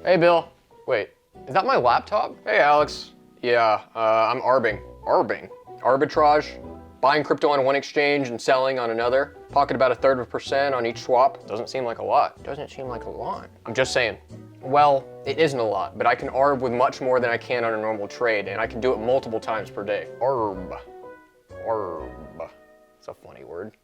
Hey, Bill. Wait, is that my laptop? Hey, Alex. Yeah, I'm arbing. Arbing? Arbitrage? Buying crypto on one exchange and selling on another. Pocket about 1/3% on each swap. Doesn't seem like a lot. Doesn't seem like a lot. I'm just saying. Well, it isn't a lot, but I can arb with much more than I can on a normal trade, and I can do it multiple times per day. Arb. Arb. It's a funny word.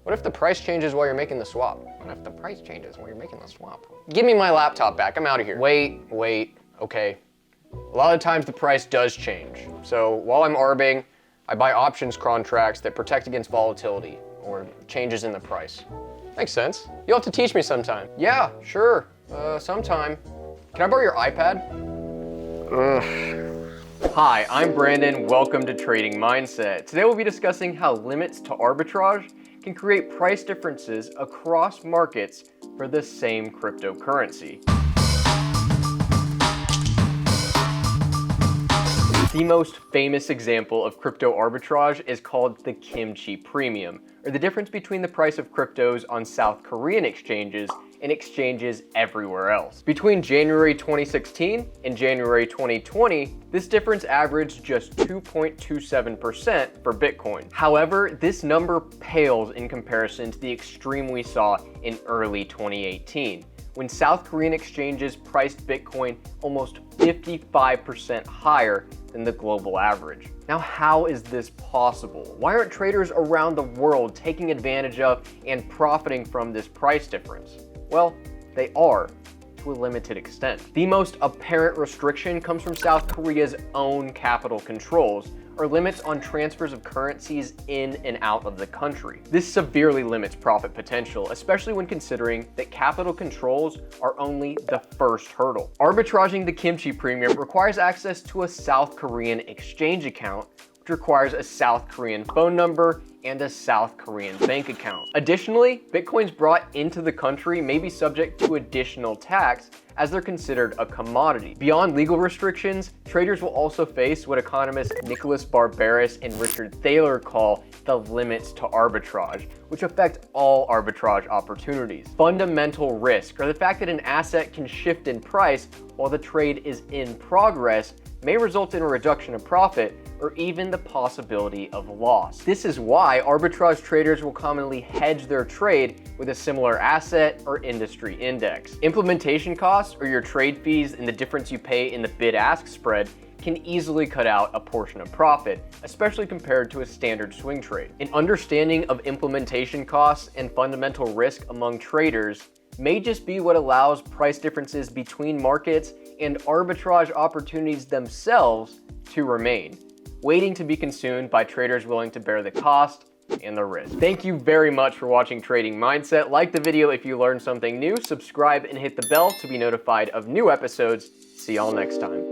What if the price changes while you're making the swap? What if the price changes while you're making the swap? Give me my laptop back. I'm out of here. Wait. Okay. A lot of times the price does change. So while I'm arbing, I buy options contracts that protect against volatility or changes in the price. Makes sense. You'll have to teach me sometime. Yeah, sure. Sometime. Can I borrow your iPad? Hi, I'm Brandon. Welcome to Trading Mindset. Today we'll be discussing how limits to arbitrage can create price differences across markets for the same cryptocurrency. The most famous example of crypto arbitrage is called the kimchi premium, or the difference between the price of cryptos on South Korean exchanges and exchanges everywhere else. Between January 2016 and January 2020, this difference averaged just 2.27% for Bitcoin. However, this number pales in comparison to the extreme we saw in early 2018, when South Korean exchanges priced Bitcoin almost 55% higher than the global average. Now, how is this possible? Why aren't traders around the world taking advantage of and profiting from this price difference? Well, they are, to a limited extent. The most apparent restriction comes from South Korea's own capital controls, or limits on transfers of currencies in and out of the country. This severely limits profit potential, especially when considering that capital controls are only the first hurdle. Arbitraging the kimchi premium requires access to a South Korean exchange account, which requires a South Korean phone number and a South Korean bank account. Additionally, Bitcoins brought into the country may be subject to additional tax as they're considered a commodity. Beyond legal restrictions, traders will also face what economists Nicholas Barbaras and Richard Thaler call the limits to arbitrage, which affect all arbitrage opportunities. Fundamental risk, or the fact that an asset can shift in price while the trade is in progress, may result in a reduction of profit or even the possibility of loss. This is why arbitrage traders will commonly hedge their trade with a similar asset or industry index. Implementation costs, or your trade fees and the difference you pay in the bid-ask spread, can easily cut out a portion of profit, especially compared to a standard swing trade. An understanding of implementation costs and fundamental risk among traders may just be what allows price differences between markets and arbitrage opportunities themselves to remain, waiting to be consumed by traders willing to bear the cost and the risk. Thank you very much for watching Trading Mindset. Like the video if you learned something new, subscribe and hit the bell to be notified of new episodes. See y'all next time.